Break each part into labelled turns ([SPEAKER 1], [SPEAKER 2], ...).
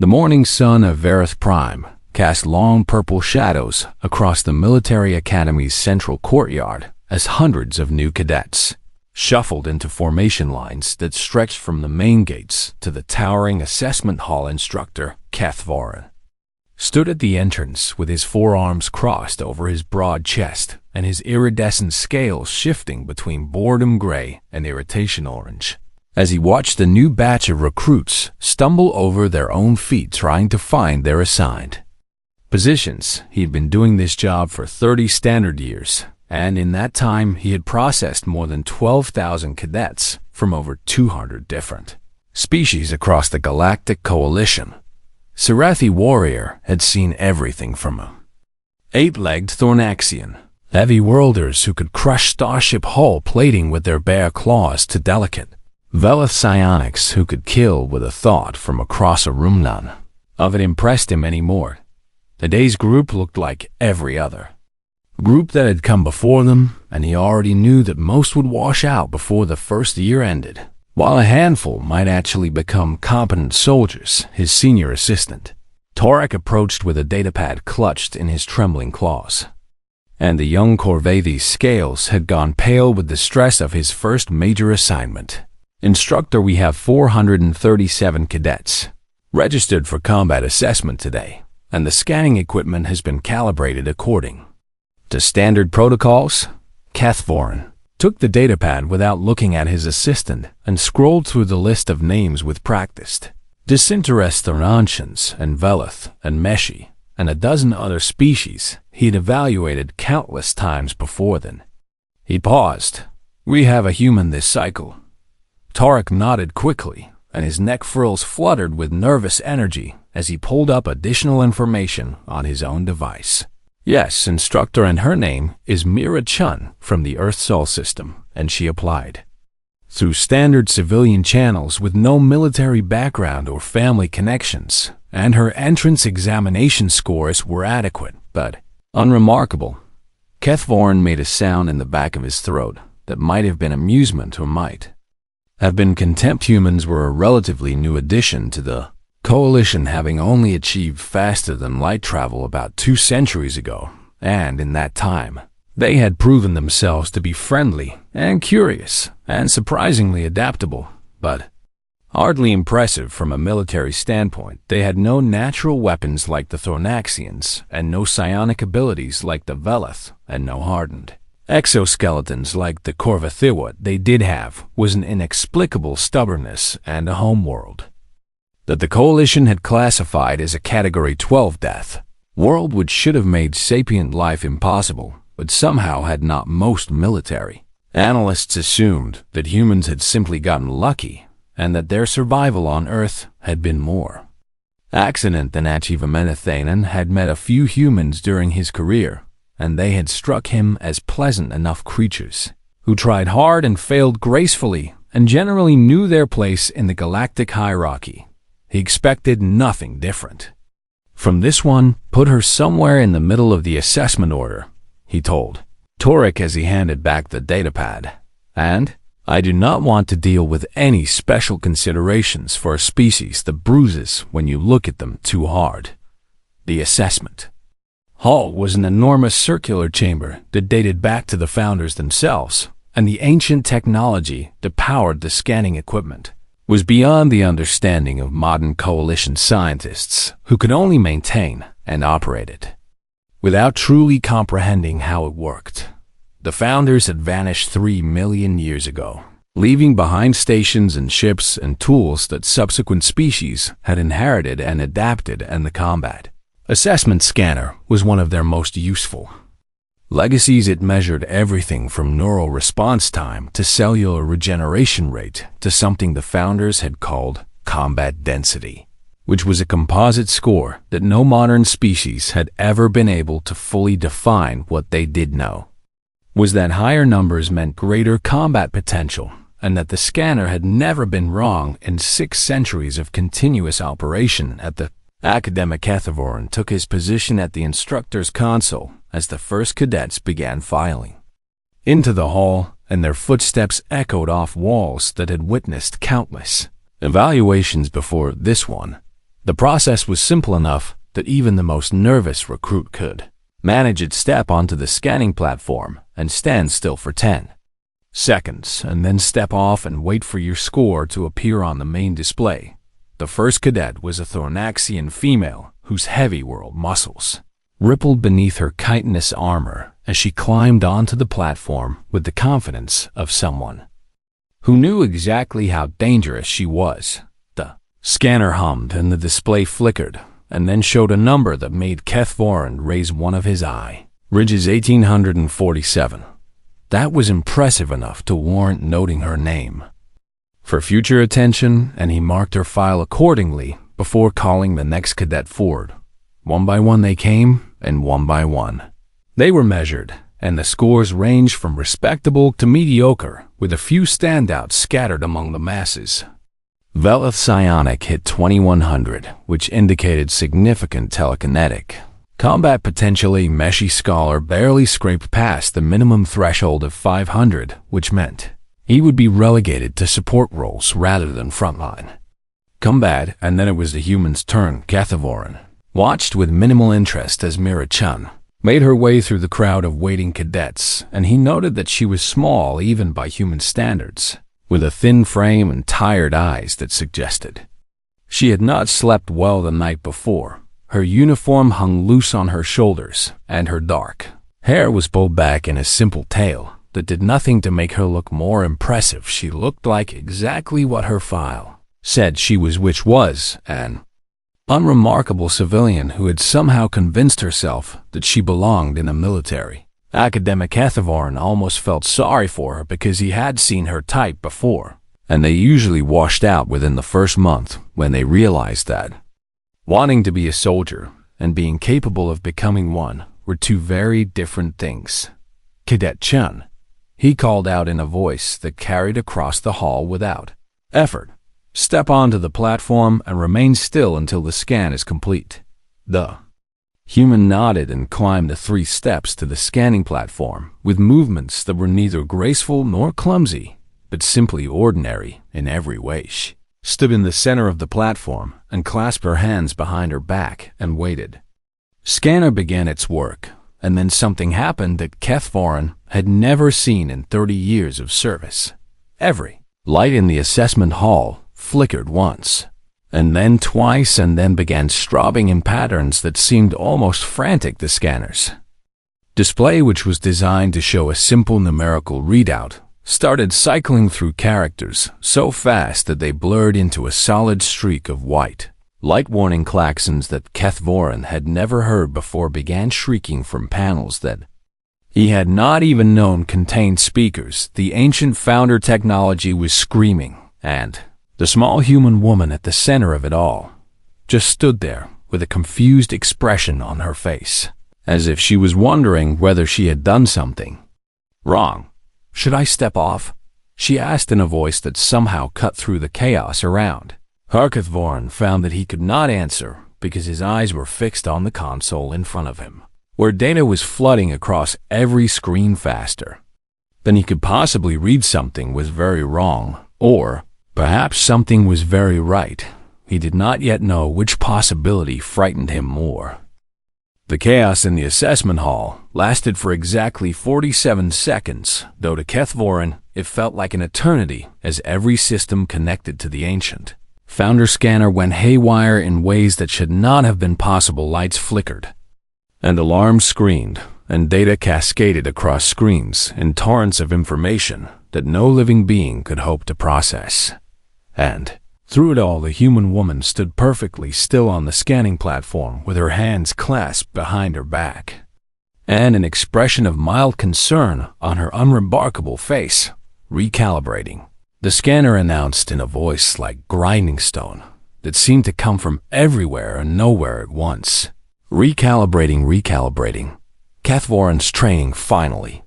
[SPEAKER 1] The morning sun of Vareth Prime cast long purple shadows across the military academy's central courtyard as hundreds of new cadets shuffled into formation lines that stretched from the main gates to the towering assessment hall. Instructor HFY stood at the entrance with his forearms crossed over his broad chest and his iridescent scales shifting between boredom gray and irritation orange, as he watched the new batch of recruits stumble over their own feet trying to find their assigned positions. He'd been doing this job for 30 standard years, and in that time he had processed more than 12,000 cadets from over 200 different species across the Galactic Coalition. Sarathi Warrior had seen everything from a eight-legged Thornaxian, heavy worlders who could crush starship hull plating with their bare claws, to delicate Velith psionics who could kill with a thought from across a room. None of it impressed him anymore. Today's group looked like every other group that had come before them, and he already knew that most would wash out before the first year ended, while a handful might actually become competent soldiers. His senior assistant, Torek, approached with a datapad clutched in his trembling claws, and the young Corvaithi's scales had gone pale with the stress of his first major assignment. Instructor, we have 437 cadets registered for combat assessment today, and the scanning equipment has been calibrated according to standard protocols. HFY took the datapad without looking at his assistant and scrolled through the list of names with practiced disinterest. Thornancians and Velith and Meshi and a dozen other species he'd evaluated countless times before then. He paused. We have a human this cycle. Tarek nodded quickly, and his neck frills fluttered with nervous energy as he pulled up additional information on his own device. Yes, Instructor, and her name is Mira Chun from the Earth Sol system, and she applied through standard civilian channels with no military background or family connections, and her entrance examination scores were adequate, but unremarkable. HFY made a sound in the back of his throat that might have been amusement or might have been contempt. Humans were a relatively new addition to the Coalition, having only achieved faster than light travel about 2 centuries ago, and in that time, they had proven themselves to be friendly and curious and surprisingly adaptable, but hardly impressive from a military standpoint. They had no natural weapons like the Thornaxians, and no psionic abilities like the Velith, and no hardened exoskeletons like the Corvathi. What they did have was an inexplicable stubbornness and a homeworld that the Coalition had classified as a Category 12 death world, which should have made sapient life impossible, but somehow had not. Most military analysts assumed that humans had simply gotten lucky, and that their survival on Earth had been more accident than achievement. Athanan had met a few humans during his career, and they had struck him as pleasant enough creatures who tried hard and failed gracefully and generally knew their place in the galactic hierarchy. He expected nothing different from this one. Put her somewhere in the middle of the assessment order, he told Torek as he handed back the datapad. And I do not want to deal with any special considerations for a species that bruises when you look at them too hard. The assessment hall was an enormous circular chamber that dated back to the founders themselves, and the ancient technology that powered the scanning equipment was beyond the understanding of modern Coalition scientists, who could only maintain and operate it without truly comprehending how it worked. The founders had vanished 3 million years ago, leaving behind stations and ships and tools that subsequent species had inherited and adapted, and the combat assessment scanner was one of their most useful legacies. It measured everything from neural response time to cellular regeneration rate to something the founders had called combat density, which was a composite score that no modern species had ever been able to fully define. What they did know was that higher numbers meant greater combat potential, and that the scanner had never been wrong in 6 centuries of continuous operation. At the academic, HFY took his position at the instructor's console as the first cadets began filing into the hall, and their footsteps echoed off walls that had witnessed countless evaluations before this one. The process was simple enough that even the most nervous recruit could manage it. Step onto the scanning platform and stand still for 10 seconds, and then step off and wait for your score to appear on the main display. The first cadet was a Thornaxian female whose heavy world muscles rippled beneath her chitinous armor as she climbed onto the platform with the confidence of someone who knew exactly how dangerous she was. The scanner hummed and the display flickered, and then showed a number that made Keth Voren raise one of his eye ridges. 1847. That was impressive enough to warrant noting her name for future attention, and he marked her file accordingly before calling the next cadet forward. One by one they came, and one by one they were measured, and the scores ranged from respectable to mediocre, with a few standouts scattered among the masses. Velith Psionic hit 2100, which indicated significant telekinetic combat potential. Meshi Scholar barely scraped past the minimum threshold of 500, which meant he would be relegated to support roles rather than frontline combat. And then it was the human's turn. Kathivoran watched with minimal interest as Mira-chan made her way through the crowd of waiting cadets, and he noted that she was small even by human standards, with a thin frame and tired eyes that suggested she had not slept well the night before. Her uniform hung loose on her shoulders, and her dark hair was pulled back in a simple tail that did nothing to make her look more impressive. She looked like exactly what her file said she was, which was an unremarkable civilian who had somehow convinced herself that she belonged in a military academic. Kathivoran almost felt sorry for her because he had seen her type before, and they usually washed out within the first month when they realized that wanting to be a soldier and being capable of becoming one were two very different things. Cadet Chun, he called out in a voice that carried across the hall without effort. Step onto the platform and remain still until the scan is complete. The human nodded and climbed the 3 steps to the scanning platform with movements that were neither graceful nor clumsy, but simply ordinary in every way. She stood in the center of the platform and clasped her hands behind her back and waited. Scanner began its work, and then something happened that Kethvoren had never seen in 30 years of service. Every light in the assessment hall flickered once, and then twice, and then began strobing in patterns that seemed almost frantic. The scanner's display, which was designed to show a simple numerical readout, started cycling through characters so fast that they blurred into a solid streak of white. Light warning klaxons that Kethvoren had never heard before began shrieking from panels that he had not even known contained speakers. The ancient founder technology was screaming, and the small human woman at the center of it all just stood there with a confused expression on her face, as if she was wondering whether she had done something wrong. "Should I step off?" she asked in a voice that somehow cut through the chaos around. Harkethvorn found that he could not answer because his eyes were fixed on the console in front of him, where data was flooding across every screen faster than he could possibly read. Something was very wrong, or perhaps something was very right. He did not yet know which possibility frightened him more. The chaos in the assessment hall lasted for exactly 47 seconds, though to Kethvoren it felt like an eternity as every system connected to the ancient founder scanner went haywire in ways that should not have been possible. Lights flickered, and alarms screamed, and data cascaded across screens in torrents of information that no living being could hope to process. And through it all, the human woman stood perfectly still on the scanning platform with her hands clasped behind her back, and an expression of mild concern on her unremarkable face. "Recalibrating," the scanner announced in a voice like grinding stone that seemed to come from everywhere and nowhere at once. "Recalibrating, recalibrating." Kethvoren's training finally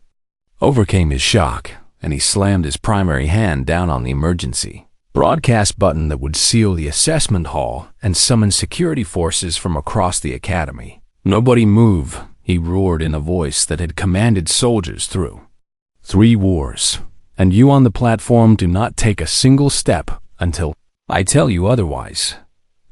[SPEAKER 1] overcame his shock, and he slammed his primary hand down on the emergency broadcast button that would seal the assessment hall and summon security forces from across the academy. "Nobody move," he roared in a voice that had commanded soldiers through 3 wars. "And you on the platform, do not take a single step until I tell you otherwise."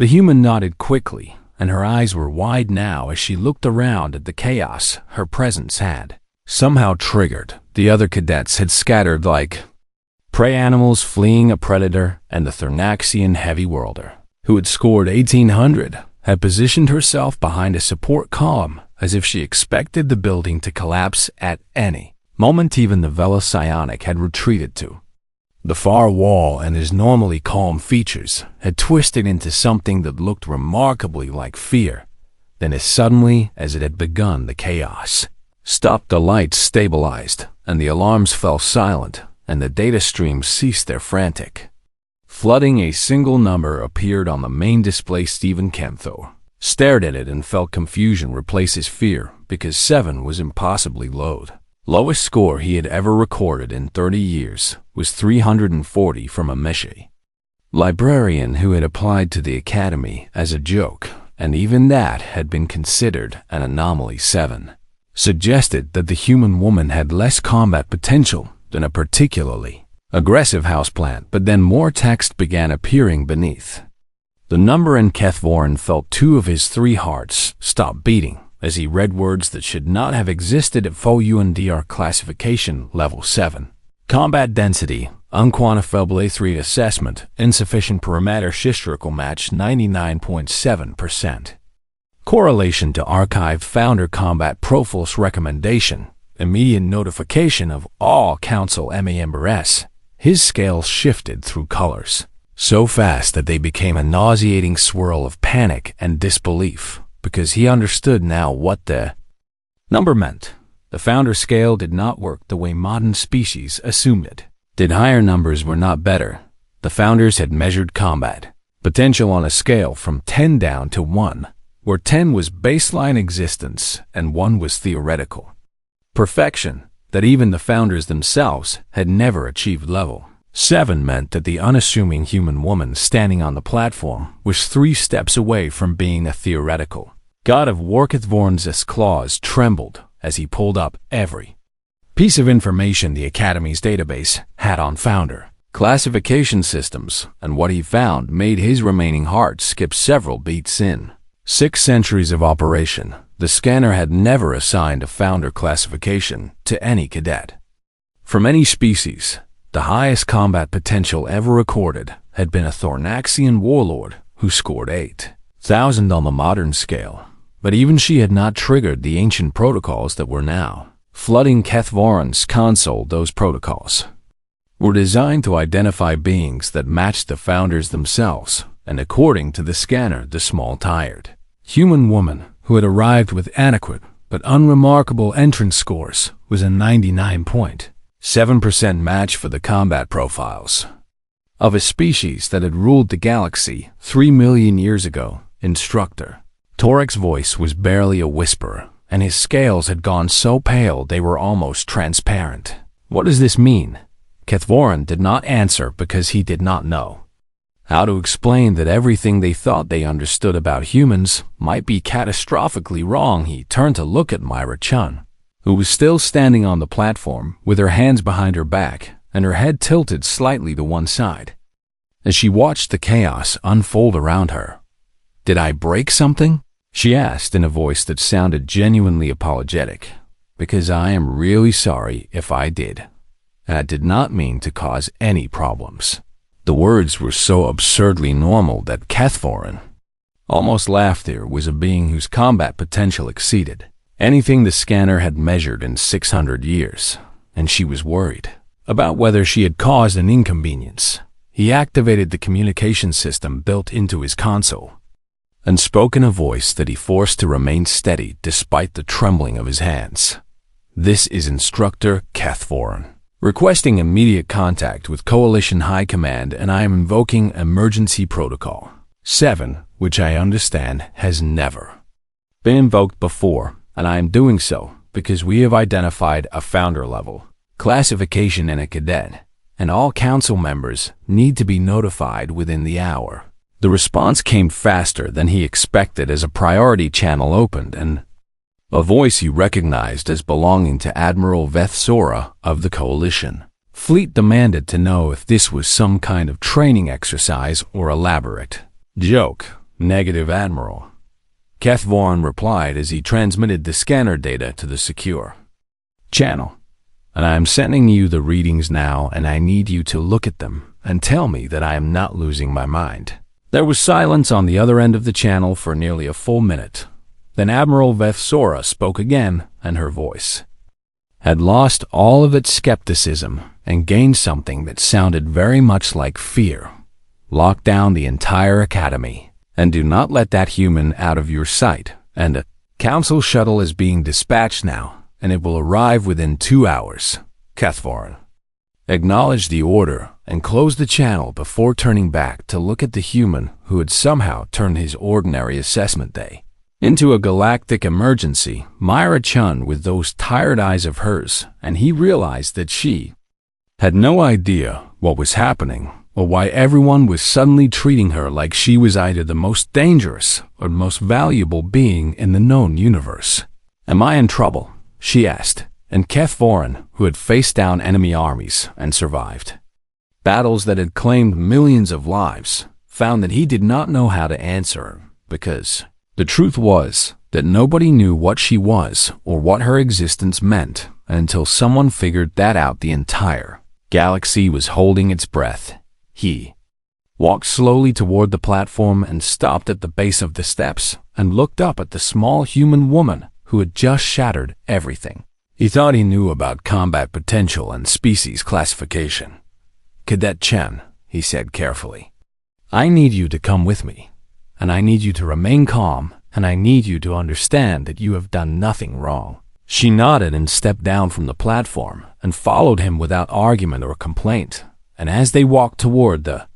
[SPEAKER 1] The human nodded quickly, and her eyes were wide now as she looked around at the chaos her presence had somehow triggered. The other cadets had scattered like prey animals fleeing a predator, and the Thernaxian heavy worlder, who had scored 1800, had positioned herself behind a support column as if she expected the building to collapse at any moment. Even the Vela Psionic had retreated to the far wall, and his normally calm features had twisted into something that looked remarkably like fear. Then as suddenly as it had begun, the chaos stopped. The lights stabilized, and the alarms fell silent, and the data streams ceased their frantic flooding. A single number appeared on the main display. Stephen Kempthor stared at it and felt confusion replace his fear, because 7 was impossibly low. Lowest score he had ever recorded in 30 years was 340 from a Meshi librarian who had applied to the academy as a joke, and even that had been considered an anomaly. 7 suggested that the human woman had less combat potential than a particularly aggressive houseplant, but then more text began appearing beneath the number, and Kethvorin felt 2 of his 3 hearts stop beating as he read words that should not have existed at FOUNDR classification level 7. Combat density, unquantifiable A3 assessment, insufficient parameter historical match 99.7%. Correlation to archived founder combat profiles recommendation, immediate notification of all council members. His scales shifted through colors so fast that they became a nauseating swirl of panic and disbelief, because he understood now what the number meant. The founder scale did not work the way modern species assumed it did. Higher numbers were not better. The founders had measured combat potential on a scale from 10 down to 1, where 10 was baseline existence and 1 was theoretical perfection that even the founders themselves had never achieved. Level 7 meant that the unassuming human woman standing on the platform was 3 steps away from being a theoretical god of war. Kethvorin's claws trembled as he pulled up every piece of information the Academy's database had on founder classification systems, and what he found made his remaining heart skip several beats. In 6 centuries of operation, the scanner had never assigned a founder classification to any cadet from any species. The highest combat potential ever recorded had been a Thornaxian warlord who scored 8,000 on the modern scale, but even she had not triggered the ancient protocols that were now flooding Kethvorin's console. Those protocols were designed to identify beings that matched the founders themselves, and according to the scanner, the small tired human woman who had arrived with adequate but unremarkable entrance scores was a 99.7% match for the combat profiles of a species that had ruled the galaxy 3 million years ago. Instructor Torek's voice was barely a whisper, and his scales had gone so pale they were almost transparent. What does this mean? Kethvorin did not answer because he did not know how to explain that everything they thought they understood about humans might be catastrophically wrong. He turned to look at Myra Chun, who was still standing on the platform with her hands behind her back and her head tilted slightly to one side as she watched the chaos unfold around her. "Did I break something?" she asked in a voice that sounded genuinely apologetic. "Because I am really sorry if I did, and I did not mean to cause any problems." The words were so absurdly normal that Kethvorin almost laughed. There was a being whose combat potential exceeded anything the scanner had measured in 600 years, and she was worried about whether she had caused an inconvenience. He activated the communication system built into his console and spoke in a voice that he forced to remain steady despite the trembling of his hands. "This is Instructor Kethvorin, requesting immediate contact with Coalition High Command, and I am invoking Emergency Protocol 7, which I understand has never been invoked before, and I am doing so because we have identified a founder-level classification in a cadet, and all council members need to be notified within the hour." The response came faster than he expected as a priority channel opened, and a voice he recognized as belonging to Admiral Veth Sora of the Coalition Fleet demanded to know if this was some kind of training exercise or elaborate joke. Negative, Admiral. Keth Vaughn replied as he transmitted the scanner data to the secure channel. And I am sending you the readings now, and I need you to look at them and tell me that I am not losing my mind. There was silence on the other end of the channel for nearly a full minute. Then Admiral Vethsora spoke again, and her voice had lost all of its skepticism and gained something that sounded very much like fear. Lock down the entire academy, and do not let that human out of your sight. And a council shuttle is being dispatched now, and it will arrive within 2 hours. Cathvaran acknowledged the order and closed the channel before turning back to look at the human who had somehow turned his ordinary assessment day into a galactic emergency. Myra Chun with those tired eyes of hers, and he realized that she had no idea what was happening or why everyone was suddenly treating her like she was either the most dangerous or the most valuable being in the known universe. Am I in trouble? She asked, and Keth Vaughn, who had faced down enemy armies and survived battles that had claimed millions of lives, found that he did not know how to answer her, because the truth was that nobody knew what she was or what her existence meant until someone figured that out. The entire galaxy was holding its breath. He walked slowly toward the platform and stopped at the base of the steps and looked up at the small human woman who had just shattered everything he thought he knew about combat potential and species classification. Cadet Chen, he said carefully, I need you to come with me, and I need you to remain calm, and I need you to understand that you have done nothing wrong. She nodded and stepped down from the platform and followed him without argument or complaint, and as they walked toward the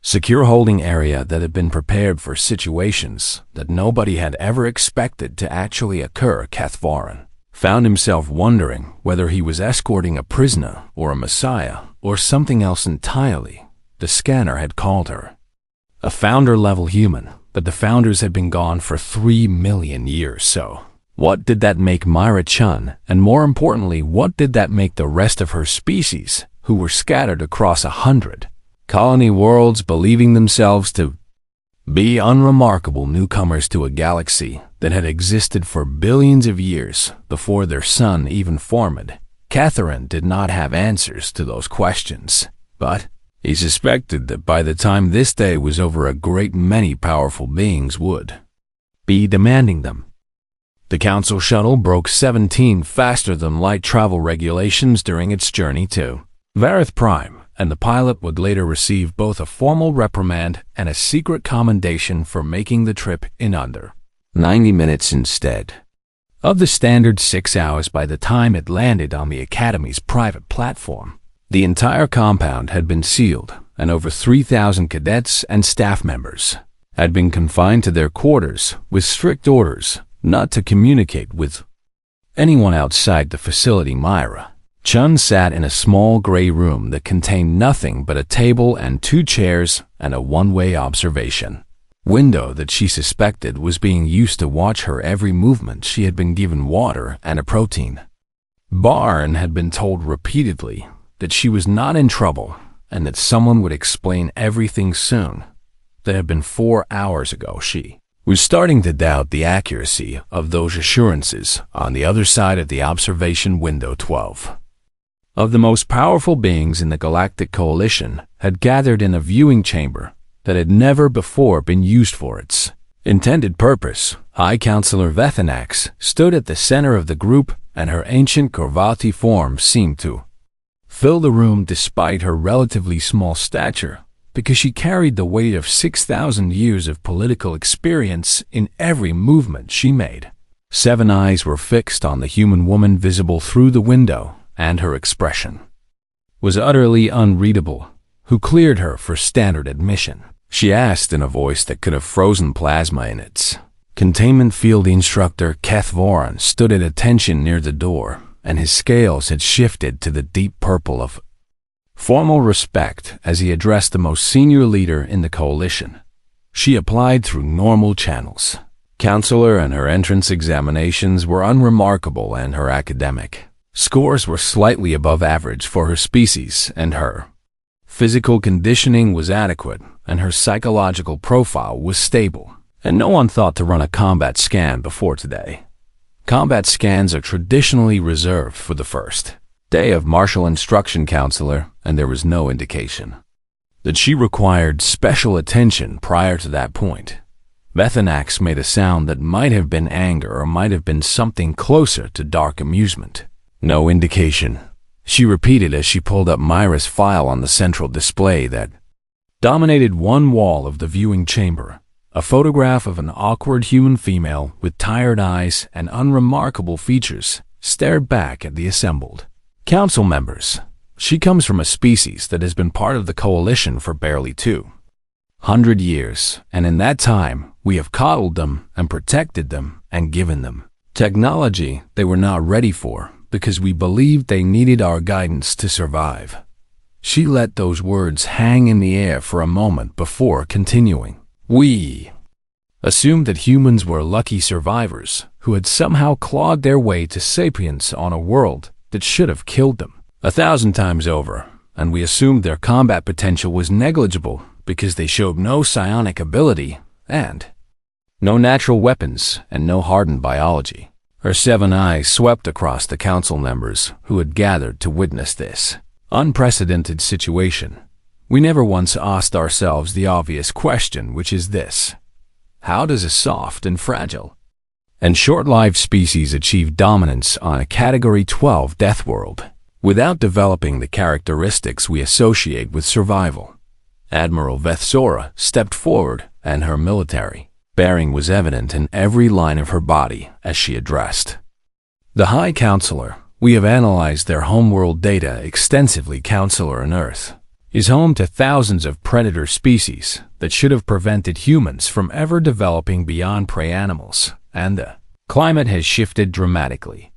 [SPEAKER 1] secure holding area that had been prepared for situations that nobody had ever expected to actually occur, Cathvaran found himself wondering whether he was escorting a prisoner or a messiah or something else entirely. The scanner had called her a founder-level human, but the founders had been gone for 3 million years, so what did that make Myra Chun, and more importantly, what did that make the rest of her species, who were scattered across 100 colony worlds, believing themselves to be unremarkable newcomers to a galaxy that had existed for billions of years before their sun even formed? Catherine did not have answers to those questions, but he suspected that by the time this day was over, a great many powerful beings would be demanding them. The Council shuttle broke 17 faster-than-light travel regulations during its journey to Varith Prime, and the pilot would later receive both a formal reprimand and a secret commendation for making the trip in under 90 minutes instead of the standard 6 hours. By the time it landed on the Academy's private platform, the entire compound had been sealed, and over 3,000 cadets and staff members had been confined to their quarters with strict orders not to communicate with anyone outside the facility. Myra Chun sat in a small gray room that contained nothing but a table and 2 chairs and a one-way observation window that she suspected was being used to watch her every movement. She had been given water and a protein bar and had been told repeatedly that she was not in trouble and that someone would explain everything soon. That had been 4 hours ago. She was starting to doubt the accuracy of those assurances. On the other side of the observation window, 12 of the most powerful beings in the Galactic Coalition had gathered in a viewing chamber that had never before been used for its intended purpose. High Counselor Vethanax stood at the center of the group, and her ancient Korvati form seemed to fill the room despite her relatively small stature, because she carried the weight of 6,000 years of political experience in every movement she made. 7 eyes were fixed on the human woman visible through the window, and her expression was utterly unreadable. Who cleared her for standard admission? She asked in a voice that could have frozen plasma in its containment field. The Instructor, Keth Vaughn, stood at attention near the door, and his scales had shifted to the deep purple of formal respect as he addressed the most senior leader in the coalition. She applied through normal channels. Counselor, and her entrance examinations were unremarkable, and her academic scores were slightly above average for her species, and her physical conditioning was adequate, and her psychological profile was stable. And no one thought to run a combat scan before today. Combat scans are traditionally reserved for the first day of martial instruction counselor, and there was no indication that she required special attention prior to that point. Vethanax made a sound that might have been anger or might have been something closer to dark amusement. No indication, she repeated as she pulled up Myra's file on the central display that dominated one wall of the viewing chamber. A photograph of an awkward human female with tired eyes and unremarkable features stared back at the assembled council members. She comes from a species that has been part of the coalition for barely 200 years, and in that time, we have coddled them and protected them and given them technology they were not ready for because we believed they needed our guidance to survive. She let those words hang in the air for a moment before continuing. We assumed that humans were lucky survivors who had somehow clawed their way to sapience on a world that should have killed them 1,000 times over, and we assumed their combat potential was negligible because they showed no psionic ability and no natural weapons and no hardened biology. Her 7 eyes swept across the council members who had gathered to witness this unprecedented situation. We never once asked ourselves the obvious question, which is this: how does a soft and fragile and short-lived species achieve dominance on a Category 12 death world without developing the characteristics we associate with survival? Admiral Vethsora stepped forward, and her military bearing was evident in every line of her body as she addressed the High Counselor. We have analyzed their homeworld data extensively. Counselor on Earth is home to thousands of predator species that should have prevented humans from ever developing beyond prey animals, and the climate has shifted dramatically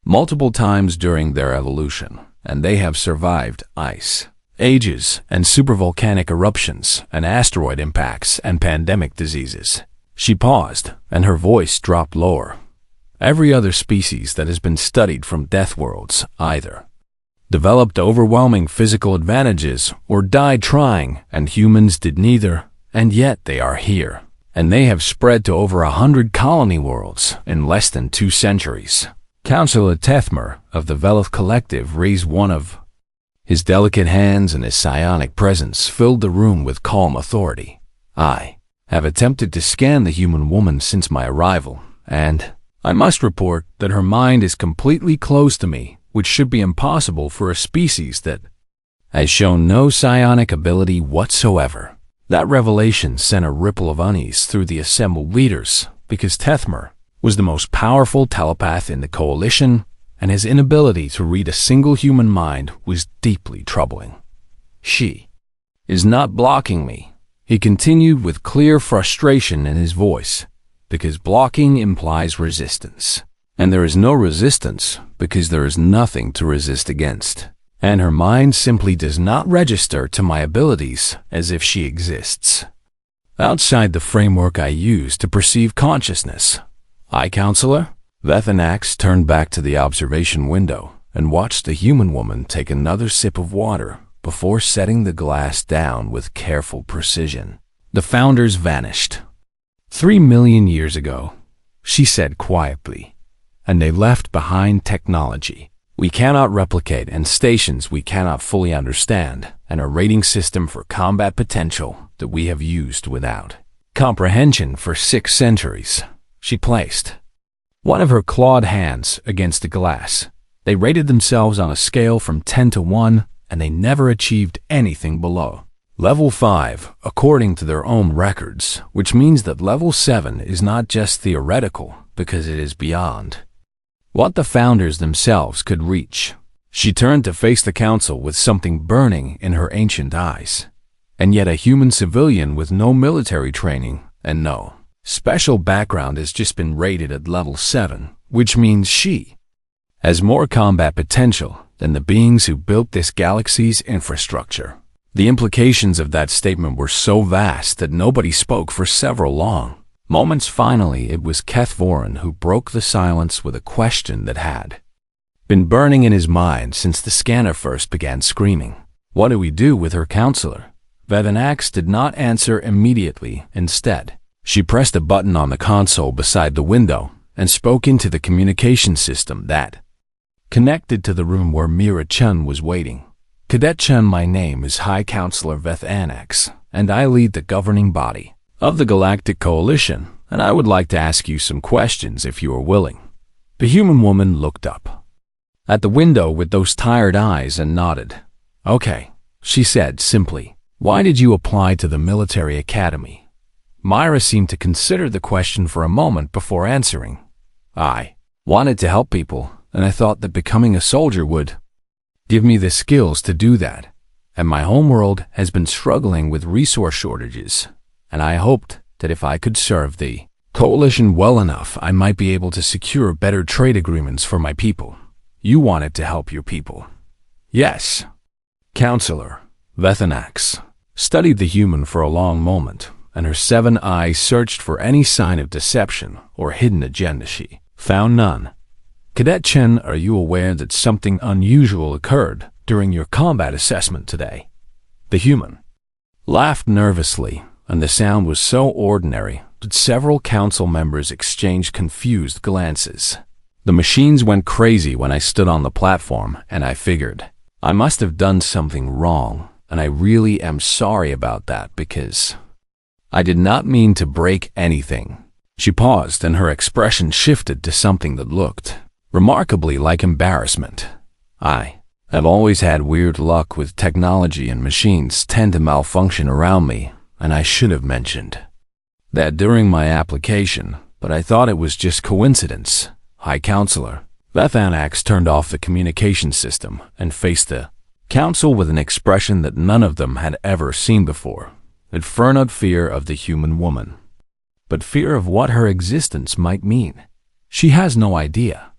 [SPEAKER 1] multiple times during their evolution, and they have survived ice ages and supervolcanic eruptions and asteroid impacts and pandemic diseases. She paused, and her voice dropped lower. Every other species that has been studied from death worlds either developed overwhelming physical advantages or died trying, and humans did neither, and yet they are here, and they have spread to over 100 colony worlds in less than 2 centuries. Councillor Tethmer of the Velith Collective raised one of his delicate hands, and his psionic presence filled the room with calm authority. I have attempted to scan the human woman since my arrival, and I must report that her mind is completely closed to me, which should be impossible for a species that has shown no psionic ability whatsoever. That revelation sent a ripple of unease through the assembled leaders, because Tethmer was the most powerful telepath in the coalition, and his inability to read a single human mind was deeply troubling. She is not blocking me, he continued with clear frustration in his voice, because blocking implies resistance, and there is no resistance because there is nothing to resist against, and her mind simply does not register to my abilities as if she exists outside the framework I use to perceive consciousness. High Counselor? Vethanax turned back to the observation window and watched the human woman take another sip of water before setting the glass down with careful precision. The founders vanished 3 million years ago, she said quietly, and they left behind technology we cannot replicate and stations we cannot fully understand, and a rating system for combat potential that we have used without comprehension for 6 centuries. She placed one of her clawed hands against the glass. They rated themselves on a scale from 10 to 1, and they never achieved anything below Level 5, according to their own records, which means that Level 7 is not just theoretical, because it is beyond what the founders themselves could reach. She turned to face the council with something burning in her ancient eyes, and yet a human civilian with no military training and no special background has just been rated at Level 7, which means she has more combat potential than the beings who built this galaxy's infrastructure. The implications of that statement were so vast that nobody spoke for several long moments. Finally, it was Keth Voren who broke the silence with a question that had been burning in his mind since the scanner first began screaming. What do we do with her counselor? Vethanax did not answer immediately. Instead, She pressed a button on the console beside the window and spoke into the communication system that connected to the room where Mira Chun was waiting. Cadet Chun, my name is High Counselor Veth Annex, and I lead the governing body of the Galactic Coalition, and I would like to ask you some questions if you are willing. The human woman looked up at the window with those tired eyes and nodded. Okay, she said simply. Why did you apply to the military academy? Myra seemed to consider the question for a moment before answering. I wanted to help people, and I thought that becoming a soldier would give me the skills to do that. And my homeworld has been struggling with resource shortages, and I hoped that if I could serve the coalition well enough, I might be able to secure better trade agreements for my people. You wanted to help your people. Yes. Counselor Vethanax studied the human for a long moment, and her 7 eyes searched for any sign of deception or hidden agenda. She found none. Cadet Chen, are you aware that something unusual occurred during your combat assessment today? The human laughed nervously, and the sound was so ordinary that several council members exchanged confused glances. The machines went crazy when I stood on the platform, and I figured I must have done something wrong, and I really am sorry about that because I did not mean to break anything. She paused, and her expression shifted to something that looked remarkably like embarrassment. I have always had weird luck with technology, and machines tend to malfunction around me, and I should have mentioned that during my application, but I thought it was just coincidence. High Counselor Vethanax turned off the communication system and faced the council with an expression that none of them had ever seen before. It furrowed fear of the human woman, but fear of what her existence might mean. She has no idea,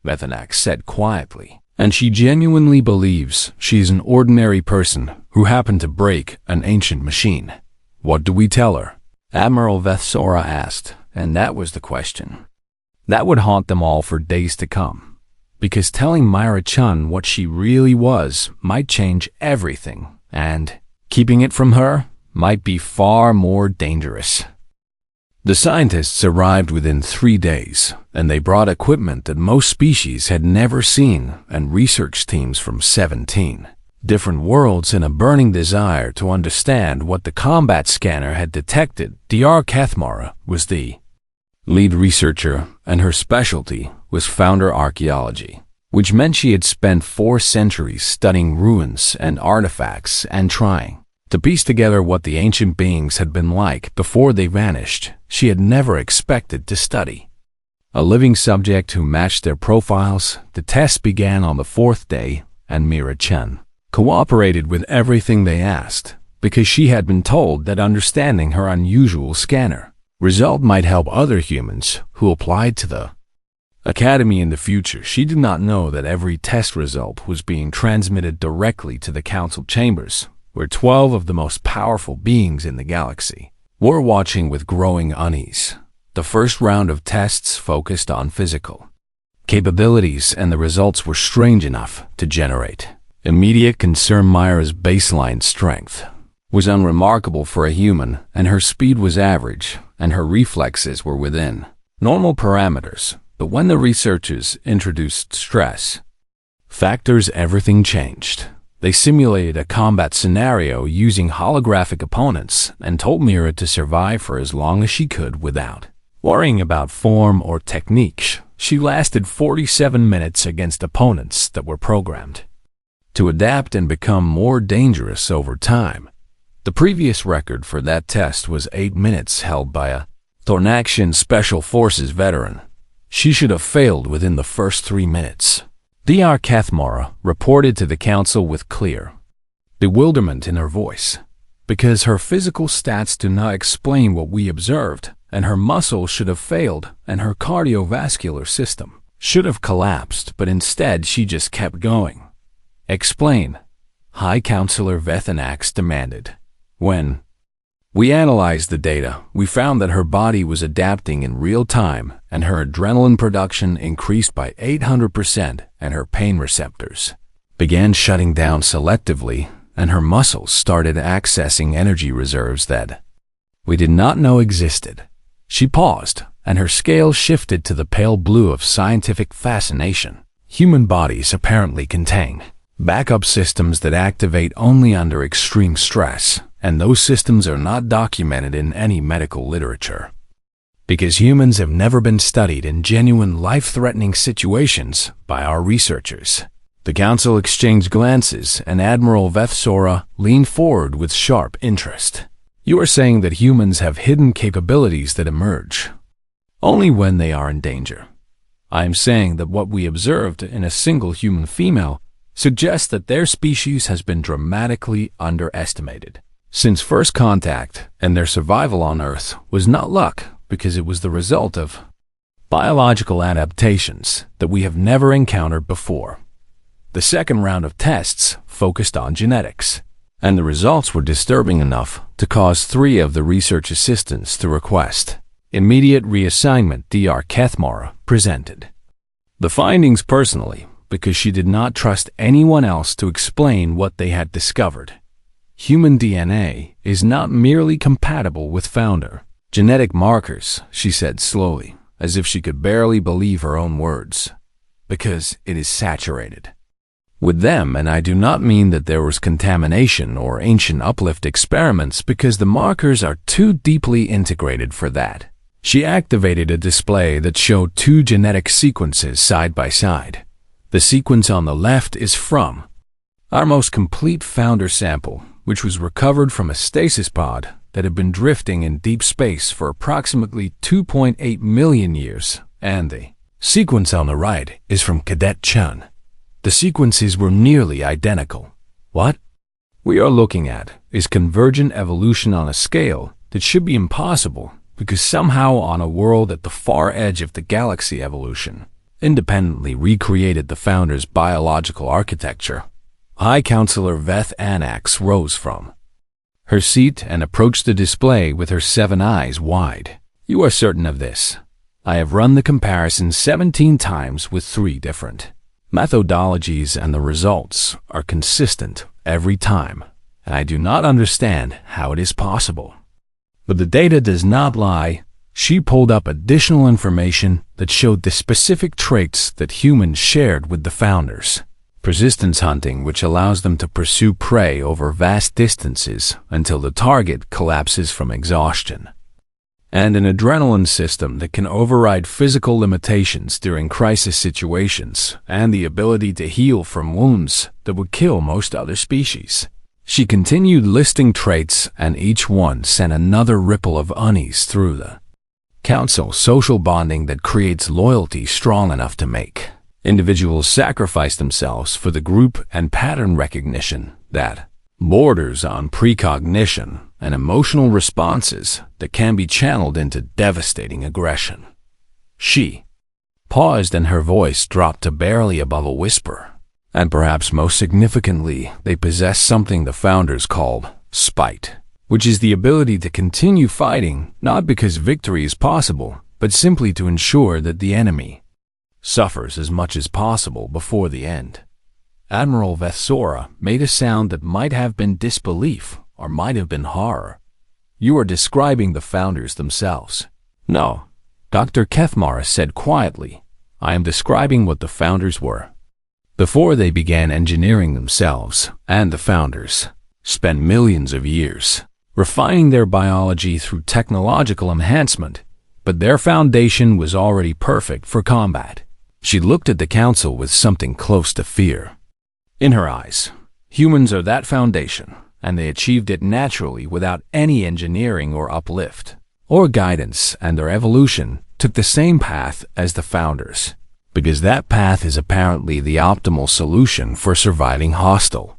[SPEAKER 1] Vethanax said quietly, and she genuinely believes she's an ordinary person who happened to break an ancient machine. What do we tell her? Admiral Vethsora asked, and that was the question that would haunt them all for days to come, because telling Myra Chun what she really was might change everything, and keeping it from her might be far more dangerous. The scientists arrived within 3 days, and they brought equipment that most species had never seen and research teams from 17 different worlds in a burning desire to understand what the combat scanner had detected. Dr. Kathmara was the lead researcher, and her specialty was founder archaeology, which meant she had spent 4 centuries studying ruins and artifacts and trying to piece together what the ancient beings had been like before they vanished. She had never expected to study a living subject who matched their profiles. The test began on the 4th day, and Mira Chen cooperated with everything they asked because she had been told that understanding her unusual scanner result might help other humans who applied to the academy in the future. She did not know that every test result was being transmitted directly to the council chambers, where 12 of the most powerful beings in the galaxy were watching with growing unease. The first round of tests focused on physical capabilities, and the results were strange enough to generate immediate concern. Myra's baseline strength was unremarkable for a human, and her speed was average, and her reflexes were within normal parameters. But when the researchers introduced stress factors, everything changed. They simulated a combat scenario using holographic opponents and told Mira to survive for as long as she could without worrying about form or technique. She lasted 47 minutes against opponents that were programmed to adapt and become more dangerous over time. The previous record for that test was 8 minutes, held by a Thornaxian Special Forces veteran. She should have failed within the first 3 minutes. Dr. Kathmara reported to the council with clear bewilderment in her voice, because her physical stats do not explain what we observed, and her muscles should have failed, and her cardiovascular system should have collapsed, but instead she just kept going. Explain, High Counselor Vethanax demanded. When we analyzed the data, we found that her body was adapting in real time, and her adrenaline production increased by 800%, and her pain receptors began shutting down selectively, and her muscles started accessing energy reserves that we did not know existed. She paused, and her scale shifted to the pale blue of scientific fascination. Human bodies apparently contain backup systems that activate only under extreme stress, and those systems are not documented in any medical literature. Because humans have never been studied in genuine life-threatening situations by our researchers. The council exchanged glances, and Admiral Vethsora leaned forward with sharp interest. You are saying that humans have hidden capabilities that emerge only when they are in danger. I am saying that what we observed in a single human female suggests that their species has been dramatically underestimated since first contact, and their survival on Earth was not luck, because it was the result of biological adaptations that we have never encountered before. The second round of tests focused on genetics, and the results were disturbing enough to cause 3 of the research assistants to request immediate reassignment. Dr. Kethmara presented the findings personally because she did not trust anyone else to explain what they had discovered. Human DNA is not merely compatible with founder genetic markers, she said slowly, as if she could barely believe her own words, because it is saturated with them, and I do not mean that there was contamination or ancient uplift experiments, because the markers are too deeply integrated for that. She activated a display that showed 2 genetic sequences side by side. The sequence on the left is from our most complete founder sample, which was recovered from a stasis pod that had been drifting in deep space for approximately 2.8 million years, and the sequence on the right is from Cadet Chun. The sequences were nearly identical. What we are looking at is convergent evolution on a scale that should be impossible, because somehow on a world at the far edge of the galaxy, evolution independently recreated the founder's biological architecture. High Counselor Veth Anax rose from her seat and approached the display with her 7 eyes wide. You are certain of this? I have run the comparison 17 times with 3 different methodologies, and the results are consistent every time, and I do not understand how it is possible. But the data does not lie. She pulled up additional information that showed the specific traits that humans shared with the founders. Persistence hunting, which allows them to pursue prey over vast distances until the target collapses from exhaustion. And an adrenaline system that can override physical limitations during crisis situations, and the ability to heal from wounds that would kill most other species. She continued listing traits, and each one sent another ripple of unease through the council. Social bonding that creates loyalty strong enough to make individuals sacrifice themselves for the group, and pattern recognition that borders on precognition, and emotional responses that can be channeled into devastating aggression. She paused, and her voice dropped to barely above a whisper. And perhaps most significantly, they possess something the founders called spite, which is the ability to continue fighting, not because victory is possible, but simply to ensure that the enemy suffers as much as possible before the end. Admiral Vethsora made a sound that might have been disbelief or might have been horror. You are describing the founders themselves. No, Dr. Kethmara said quietly. I am describing what the founders were. Before they began engineering themselves, and the founders spent millions of years refining their biology through technological enhancement, but their foundation was already perfect for combat. She looked at the council with something close to fear in her eyes. Humans are that foundation, and they achieved it naturally without any engineering or uplift or guidance, and their evolution took the same path as the founders, because that path is apparently the optimal solution for surviving hostile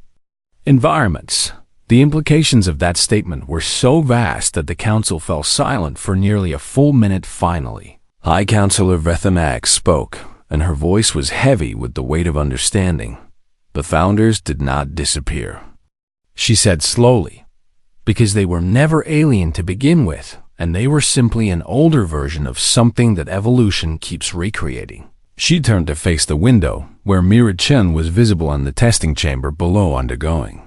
[SPEAKER 1] environments. The implications of that statement were so vast that the council fell silent for nearly a full minute. Finally, High Counselor Vethanax spoke, and her voice was heavy with the weight of understanding. The founders did not disappear, she said slowly, because they were never alien to begin with, and they were simply an older version of something that evolution keeps recreating. She turned to face the window, where Mira Chen was visible in the testing chamber below undergoing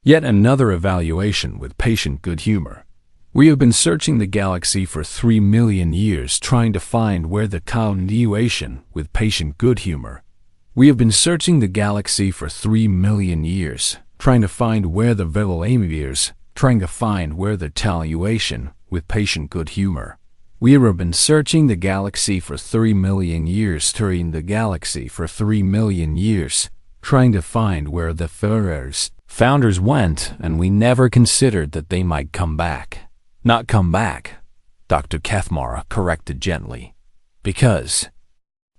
[SPEAKER 1] yet another evaluation with patient good humor. We have been searching the galaxy for 3 million years, trying to find where the continuation with patient good humor. We have been searching the galaxy for 3 million years, trying to find where the Villamiers, trying to find where the continuation with patient good humor. We have been searching the galaxy for 3 million years, touring the galaxy for 3 million years, trying to find where the founders went, and we never considered that they might come back. Not come back, Dr. Kethmara corrected gently. Because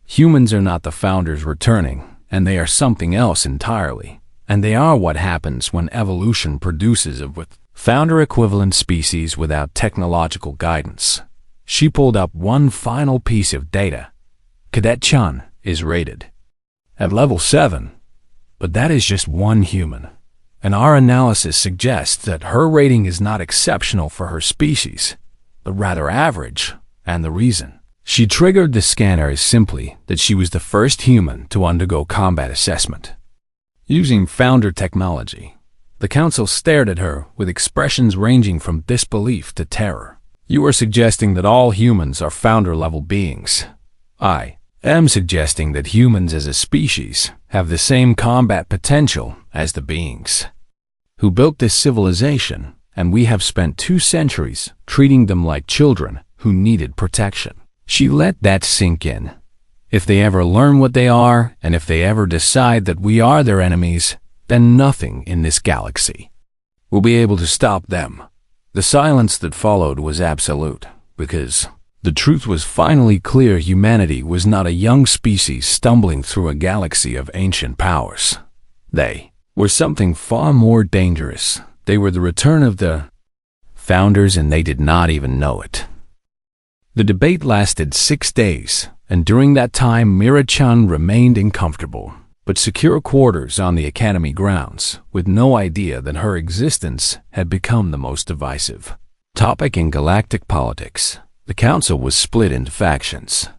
[SPEAKER 1] humans are not the founders returning, and they are something else entirely. And they are what happens when evolution produces a founder-equivalent species without technological guidance. She pulled up one final piece of data. Cadet Chun is rated at level 7, but that is just one human. And our analysis suggests that her rating is not exceptional for her species, but rather average, and the reason she triggered the scanner is simply that she was the first human to undergo combat assessment. Using founder technology, the council stared at her with expressions ranging from disbelief to terror. You are suggesting that all humans are founder-level beings. I am suggesting that humans as a species have the same combat potential as the beings who built this civilization, and we have spent 2 centuries treating them like children who needed protection. She let that sink in. If they ever learn what they are, and if they ever decide that we are their enemies, then nothing in this galaxy will be able to stop them. The silence that followed was absolute, because the truth was finally clear. Humanity was not a young species stumbling through a galaxy of ancient powers. They were something far more dangerous. They were the return of the founders, and they did not even know it. The debate lasted 6 days, and during that time Mira-chan remained in comfortable but secure quarters on the academy grounds, with no idea that her existence had become the most divisive topic in galactic politics. The council was split into factions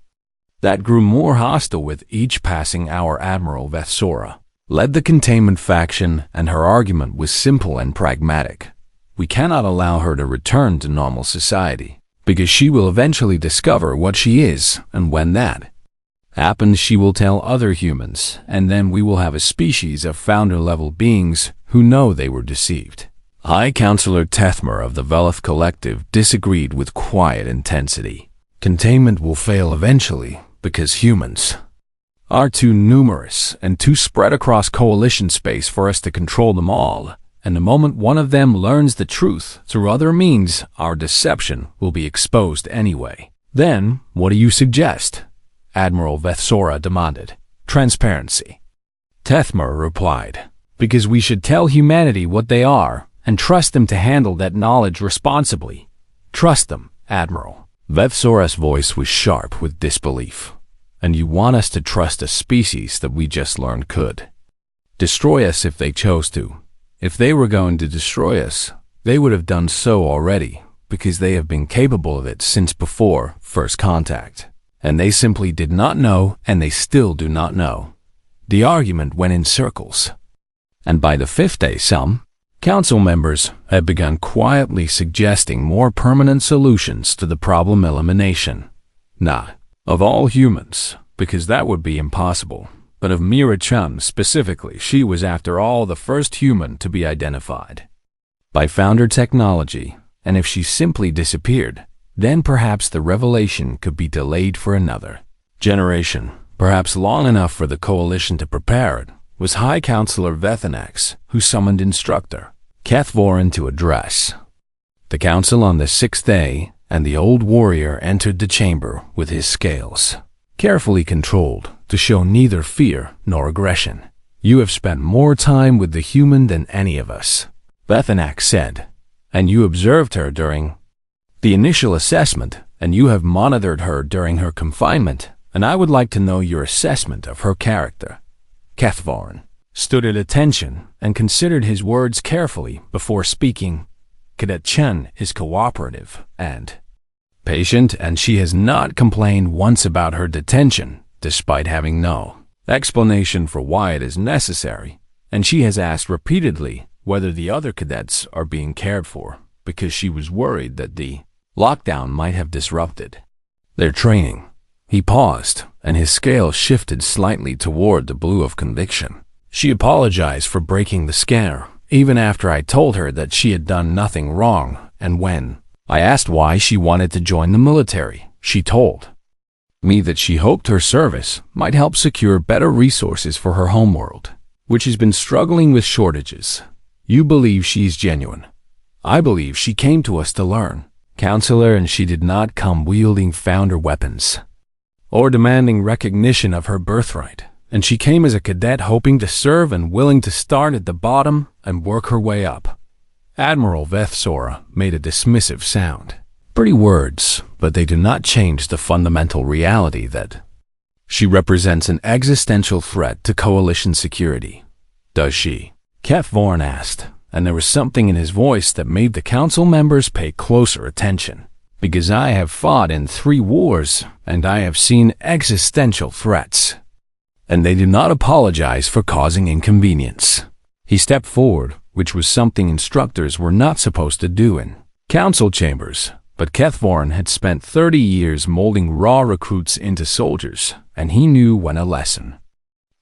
[SPEAKER 1] that grew more hostile with each passing hour. Admiral Vethsora led the containment faction, and her argument was simple and pragmatic. We cannot allow her to return to normal society, because she will eventually discover what she is, and when that happens, she will tell other humans, and then we will have a species of founder-level beings who know they were deceived. High Counselor Tethmer of the Velith Collective disagreed with quiet intensity. Containment will fail eventually, because humans are too numerous and too spread across coalition space for us to control them all, and the moment one of them learns the truth through other means, our deception will be exposed anyway. Then, what do you suggest? Admiral Vethsora demanded. Transparency. Tethmer replied, because we should tell humanity what they are, and trust them to handle that knowledge responsibly. Trust them, Admiral. Vethsora's voice was sharp with disbelief. And you want us to trust a species that we just learned could destroy us if they chose to. If they were going to destroy us, they would have done so already, because they have been capable of it since before first contact. And they simply did not know, and they still do not know. The argument went in circles. And by the 5th day, some council members had begun quietly suggesting more permanent solutions to the problem: elimination. Not of all humans, because that would be impossible, but of Mira-chan specifically. She was, after all, the first human to be identified by founder technology, and if she simply disappeared, then perhaps the revelation could be delayed for another generation, perhaps long enough for the coalition to prepare it. Was High Counselor Vethanax, who summoned Instructor Kethvorin to address the council on the 6th day, and the old warrior entered the chamber with his scales carefully controlled to show neither fear nor aggression. You have spent more time with the human than any of us, Vethanax said, and you observed her during the initial assessment, and you have monitored her during her confinement, and I would like to know your assessment of her character. Kethvorin stood at attention and considered his words carefully before speaking. Cadet Chen is cooperative and patient, and she has not complained once about her detention, despite having no explanation for why it is necessary, and she has asked repeatedly whether the other cadets are being cared for. because she was worried that the lockdown might have disrupted their training. He paused, and his scale shifted slightly toward the blue of conviction. She apologized for breaking the scare, even after I told her that she had done nothing wrong, and when I asked why she wanted to join the military, she told me that she hoped her service might help secure better resources for her homeworld, which has been struggling with shortages. You believe she's genuine. I believe she came to us to learn, counselor, and she did not come wielding founder weapons or demanding recognition of her birthright. And she came as a cadet hoping to serve and willing to start at the bottom and work her way up. Admiral Vethsora made a dismissive sound. Pretty words, but they do not change the fundamental reality that she represents an existential threat to coalition security. Does she? Keth Vorn asked, and there was something in his voice that made the council members pay closer attention. Because I have fought in 3 wars, and I have seen existential threats. And they did not apologize for causing inconvenience. He stepped forward, which was something instructors were not supposed to do in council chambers. But Keth Vorn had spent 30 years molding raw recruits into soldiers, and he knew when a lesson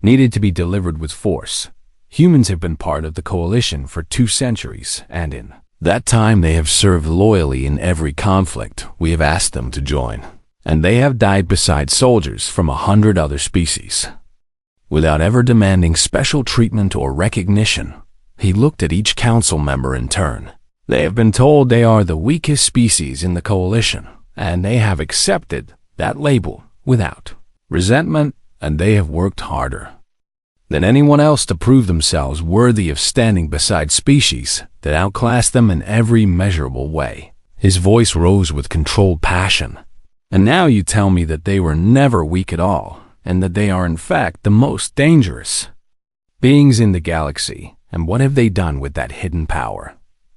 [SPEAKER 1] needed to be delivered with force. Humans have been part of the coalition for 2 centuries, and in that time they have served loyally in every conflict we have asked them to join. And they have died beside soldiers from 100 other species, without ever demanding special treatment or recognition. He looked at each council member in turn. They have been told they are the weakest species in the coalition, and they have accepted that label without resentment, and they have worked harder than anyone else to prove themselves worthy of standing beside species that outclass them in every measurable way. His voice rose with controlled passion. And now you tell me that they were never weak at all, and that they are in fact the most dangerous beings in the galaxy. And what have they done with that hidden power?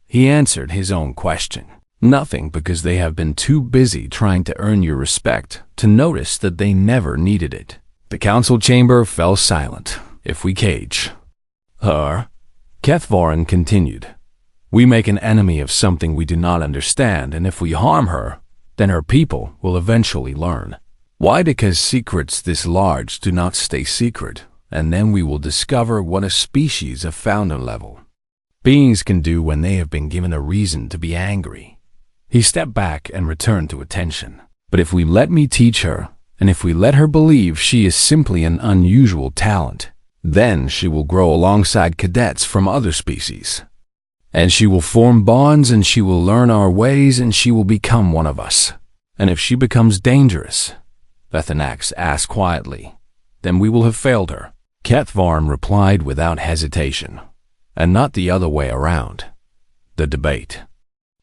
[SPEAKER 1] He answered his own question. Nothing, because they have been too busy trying to earn your respect to notice that they never needed it. The council chamber fell silent. If we cage her, Keth Vorn continued, we make an enemy of something we do not understand, and if we harm her, then her people will eventually learn. Why? Because secrets this large do not stay secret, and then we will discover what a species of founder level beings can do when they have been given a reason to be angry. He stepped back and returned to attention. But if we let me teach her, and if we let her believe she is simply an unusual talent, then she will grow alongside cadets from other species. And she will form bonds, and she will learn our ways, and she will become one of us. And if she becomes dangerous, Vethanax asked quietly, then we will have failed her. Keth Vorn replied without hesitation, and not the other way around. The debate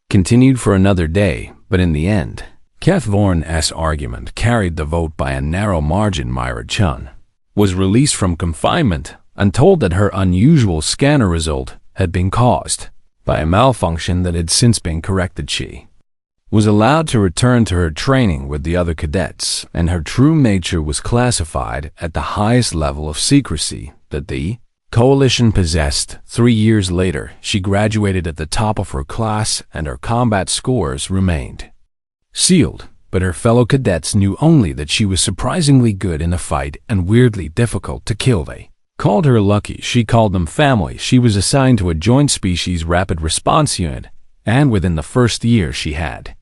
[SPEAKER 1] continued for another day, but in the end, Keth Vorn's argument carried the vote by a narrow margin. Myra Chun was released from confinement and told that her unusual scanner result had been caused by a malfunction that had since been corrected. She was allowed to return to her training with the other cadets, and her true nature was classified at the highest level of secrecy that the Coalition possessed. 3 years later, she graduated at the top of her class, and her combat scores remained sealed, but her fellow cadets knew only that she was surprisingly good in a fight and weirdly difficult to kill. They called her lucky. She called them family. She was assigned to a joint species rapid response unit, and within the first year she had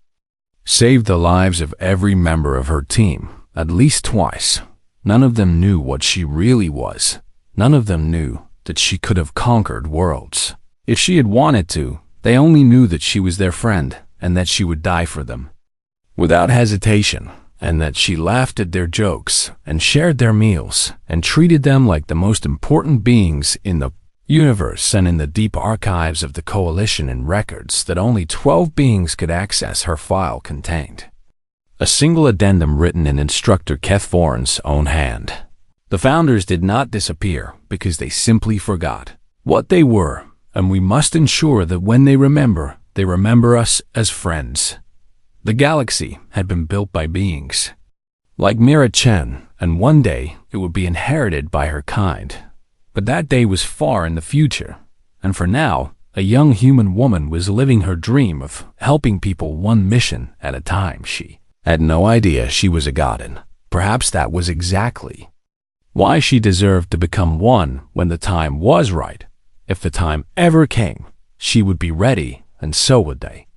[SPEAKER 1] saved the lives of every member of her team, at least twice. None of them knew what she really was. None of them knew that she could have conquered worlds. If she had wanted to, they only knew that she was their friend, and that she would die for them without hesitation, and that she laughed at their jokes, and shared their meals, and treated them like the most important beings in the universe. And in the deep archives of the Coalition and records that only 12 beings could access, her file contained a single addendum written in Instructor Keth Vorn's own hand. The founders did not disappear because they simply forgot what they were, and we must ensure that when they remember us as friends. The galaxy had been built by beings like Mira Chen, and one day it would be inherited by her kind. But that day was far in the future, and for now, A young human woman was living her dream of helping people one mission at a time. She had no idea she was a god, and perhaps that was exactly why she deserved to become one when the time was right. If the time ever came, she would be ready, and so would they.